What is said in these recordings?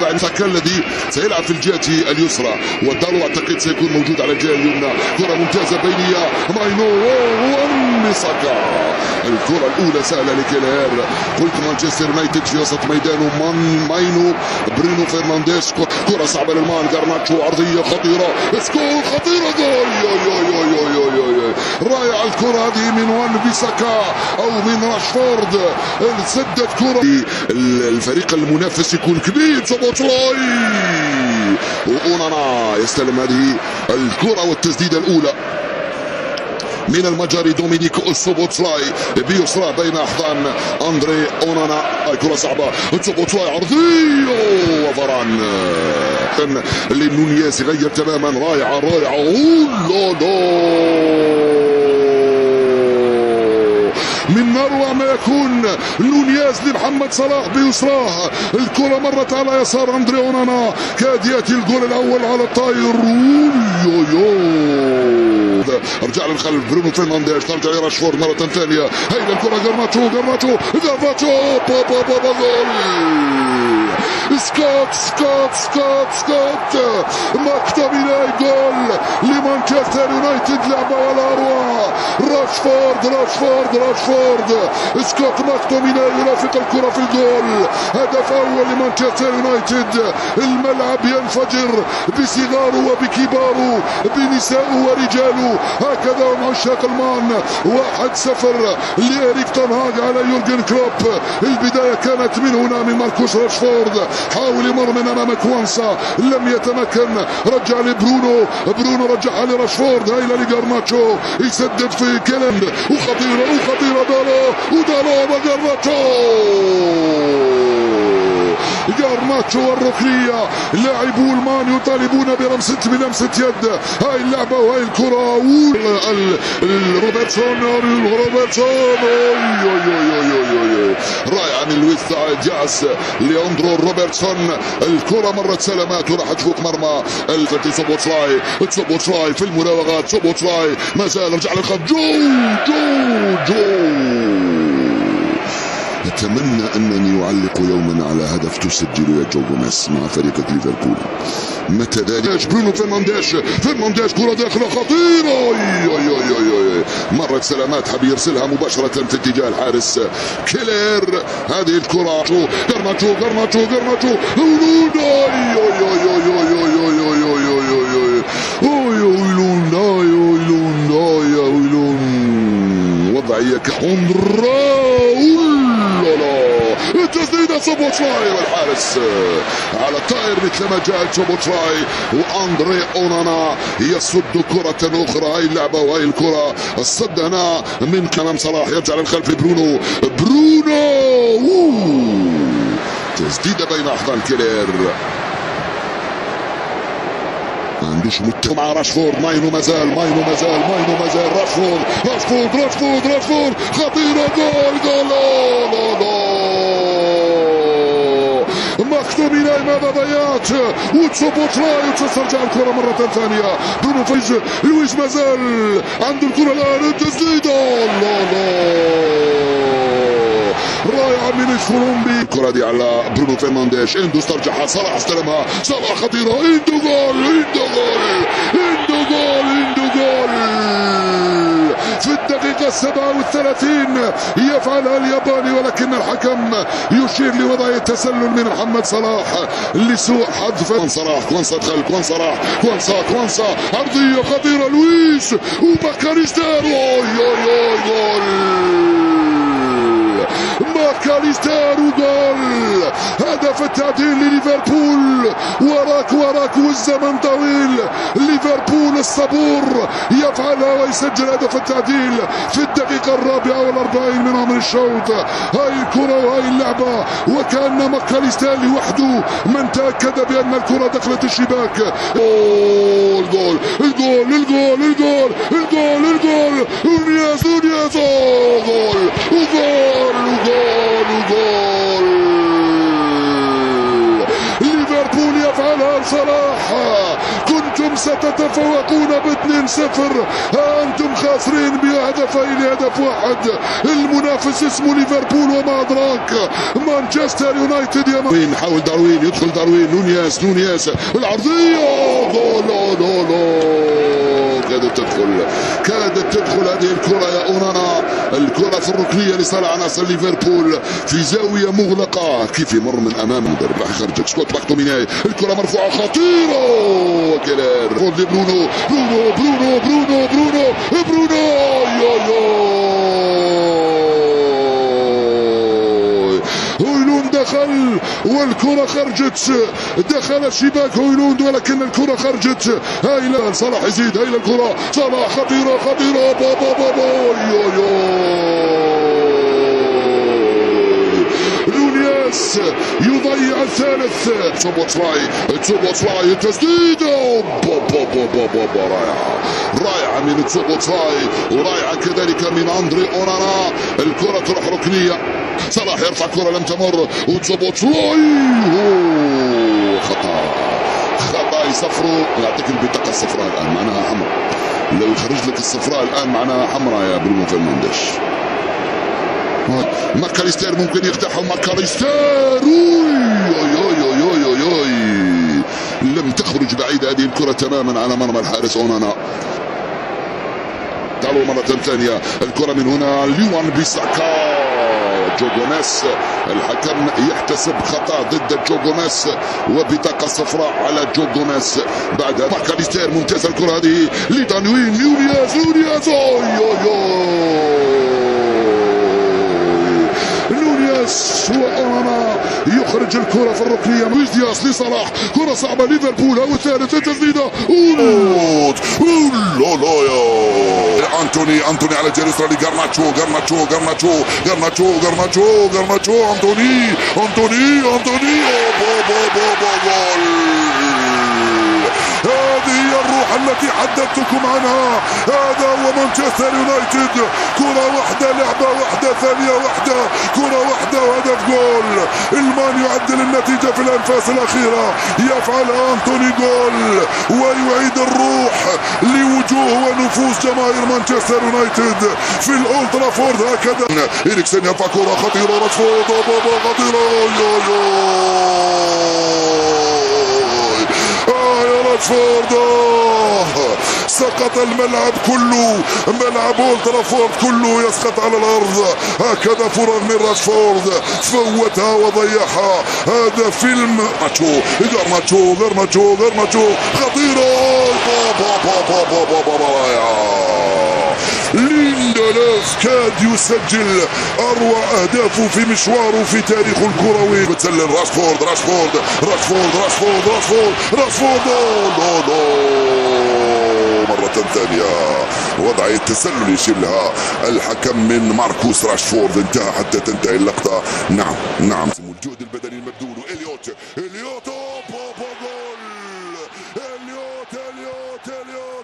وضع ساكا الذي سيلعب في الجهة اليسرى، ودارو اعتقد سيكون موجود على الجهة اليمنى. كرة ممتازة بينية، ماينو ساكا. الكرة الأولى سهلة لكيلير. قلت مانشستر يونايتد في وسط ميدانه، ماينو برونو فرنانديز. كرة صعبة للمان، غارناتشو عرضية خطيرة، سكور خطيرة، جول. رائع الكرة هذه من وان بيساكا أو من راشفورد، سدد كرة. الفريق المنافس يكون كبير. سوبوسلاي وأونانا يستلم هذه الكرة والتسديدة الأولى من المجري دومينيك سوبوسلاي بيسرى بين احضان اندري اونانا. الكره صعبه، سوبوسلاي عرضيه وفران لنونيز يغير تماما. رائعه من اروع ما يكون نونيز لمحمد صلاح بيسراه. الكره مرت على يسار اندري اونانا، كاد ياتي الجول الاول على الطاير. رجع للخلف برونو فرنانديز، ترجع لراشفورد مرة ثانية. هيدا الكرة غارناتشو جول. سكوت مكتمل جول لمانشستر يونايتد. لعبة ولا أروع. راشفورد سكوت مكتمل يرافق الكرة في الجول. هدف أول لمانشستر يونايتد. الملعب ينفجر بصغاره وبكباره، بنسائه ورجاله. هكذا هم عشاق المان. 1-0 لإريك تن هاغ على يورجن كلوب. البداية كانت من هنا من ماركوس راشفورد، حاول يمر من امام كوانسا لم يتمكن. رجع لبرونو رجعها لراشفورد. هايله لغارناتشو يسدد في كيلند، وخطيره دالو غارناتشو والركنيه. لاعبو المان يطالبون بلمسه يد. هاي اللعبه وهاي الكره. روبرتسون رائع من لويس دياس. لياندرو روبرتسون. الكره مرت سلامات وراح تفوق مرمى الفتي. سوبوسلاي في المراوغات. سوبوسلاي ما زال رجع للخلف. جو أتمنى أنني أعلق يوما على هدف تسجل يا جو جوميز مع فريق ليفربول. متى ذلك؟ برونو فرنانديز كرة داخلة خطيرة. مرت سلامات، حبي يرسلها مباشرة في اتجاه الحارس كيلير. هذه الكرة غارناتشو وضعية تسديدة سوبوسلاي والحارس على الطائر مثلما جاءت سوبوسلاي. واندري اونانا يصد كرة اخرى. هاي اللعبة وهاي الكرة. الصد هنا من امام صلاح، يرجع للخلف برونو تسديدة بين احضان كيلير. ما عندوش مع راشفورد. ماينو مازال راشفورد خطيرة. جول مكتوب ماذا ضيعت. وتسوبوسلاي وتسترجع الكرة مرة ثانية. برونو لويس مازال عنده الكرة الآن. التسديدة رائعة من الكولومبي. الكرة دي على برونو فرنانديز. اندو استرجعها، صلاح استلمها، صلاح خطيرة. اندو جول في الدقيقة 37 يفعلها الياباني، ولكن الحكم يشير لوضعية تسلل من محمد صلاح لسوء حذف. كوانسا دخل، كوانسا عرضية خطيرة. لويس وماكاليستر. جول ماكاليستر وجول. هدف التعديل لليفربول. وراك والزمن طويل. ليفربول الصبور يفعلها ويسجل هدف التعديل في الدقيقة 44 من عمر الشوط. هاي الكرة وهاي اللعبة، وكأن ماكاليستر وحده من تأكد بأن الكرة دخلت الشباك. الجول نونيز وجول. ليفربول يفعلها صلاح كنتم ستتفوقون ب2-0، ها أنتم خاسرين بهدفين لهدف واحد. المنافس اسمه ليفربول وما أدراك مانشستر يونايتد. يا وين حاول داروين، يدخل داروين، نونياس العرضية، جول كادت تدخل هذه الكرة يا أونانا. الكرة في الركنية لصالح عناصر ليفربول في زاوية مغلقة، كيف يمر من أمام المدرب راح يخرجك. سكوت ماكتوميناي، الكرة مرفوعة خطيرة، وكيلر خذ برونو هويلوند دخل والكرة خرجت، دخل الشباك هويلوند ولكن الكرة خرجت. هايلة صلاح يزيد، هايلة الكرة صلاح خطيرة نونياس يضيع الثالث. تسوبوتسلاي التسديدة رائعة من تسوبوتسلاي ورائعة كذلك من أندري أونانا. الكرة تروح ركنية، صلاح يرفع كرة لم تمر وتسوبوتسلاي خطأ يصفروا. يعطيك البطاقة الصفراء الآن معناها حمراء، لو يخرج لك الصفراء الآن معناها حمراء يا برونو فرنانديش. ماكاليستير ممكن يفتحها، ماكاليستير لم تخرج بعيدة هذه الكرة تماما على مرمى الحارس أونانا. تعالوا مرة ثانية الكرة من هنا ليوان بيساكا، جو جوميز الحكم يحتسب خطأ ضد جو جوميز وبطاقة صفراء على جو جوميز. بعد ماكاليستير ممتازة الكرة هذه لدانوين، نونياس وأونانا يخرج الكرة في الركنية. لويس دياس لصلاح، كرة صعبة ليفربول أو الثالث التسديدة أنتوني على جيرسرا لغارناتشو أنتوني جول. هذه هي الروح التي حدثتكم عنها، هذا هو مانشستر يونايتد. كرة واحدة، لعبة واحدة، ثانية واحدة، كرة واحدة وهدف جول. المان يعدل النتيجة في الأنفاس الأخيرة، يفعلها أنتوني جول ويعيد الروح لوجوه ونفوس جماهير مانشستر يونايتد في الأولد ترافورد. هكذا إريكسن يرفع كرة خطيرة، راشفورد خطيرة، راشفورد سقط الملعب كله، ملعب اولد ترافورد كله يسقط على الارض. هكذا فرغ من راشفورد، فوتها وضيعها. هذا فيلم غرناتشو خطيرة، ليندلوف كاد يسجل أروع أهدافه في مشواره في تاريخه الكروي. بتسلل راشفورد مرة ثانية، وضعية تسلل يشير لها الحكم من ماركوس راشفورد. انتهى حتى تنتهي اللقطة. نعم الجهد البدني المبذول. إليوت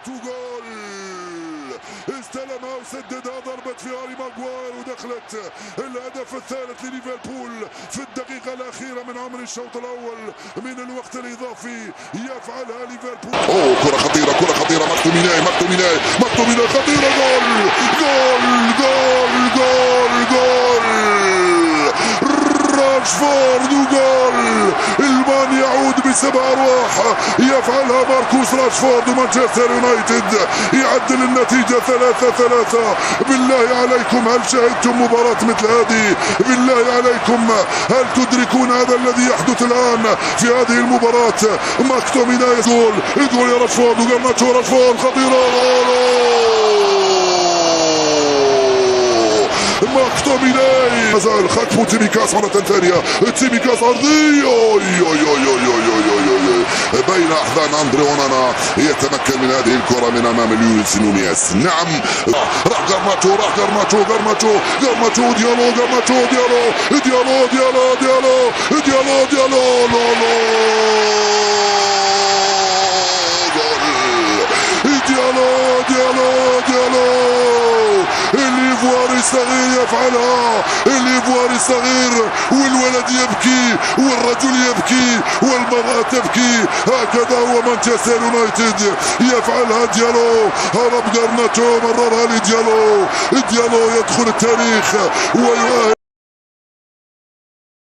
وجول. استلمها وسددها، ضربت في هاري ماغواير ودخلت. الهدف الثالث لليفربول في الدقيقة الأخيرة من عمر الشوط الأول من الوقت الإضافي، يفعلها ليفربول. كرة خطيرة ماكتوميناي خطيرة، جول راشفورد وجول. المان يعود ب7 أرواح، يفعلها ماركوس راشفورد ومانشستر يونايتد يعدل النتيجة 3-3. بالله عليكم هل شاهدتم مباراة مثل هذه؟ بالله عليكم هل تدركون هذا الذي يحدث الآن في هذه المباراة؟ ماكتوميناي جول يا راشفورد وغرناتشو، راشفورد خطيرة، ماكتوميناي مازال خطفوا تيميكاس مرة ثانية، تيميكاس عرضية بين أحضان أندري أونانا، يتمكن من هذه الكرة من أمام لويس نونياس. نعم راح غرناتشو ديالو الايفواري صغير يفعلها، الايفواري صغير والولد يبكي والرجل يبكي والمرأة تبكي. هكذا هو مانشستر يونايتد يفعلها. ديالو هرب غارناتشو مررها لديالو، ديالو يدخل التاريخ ويؤهل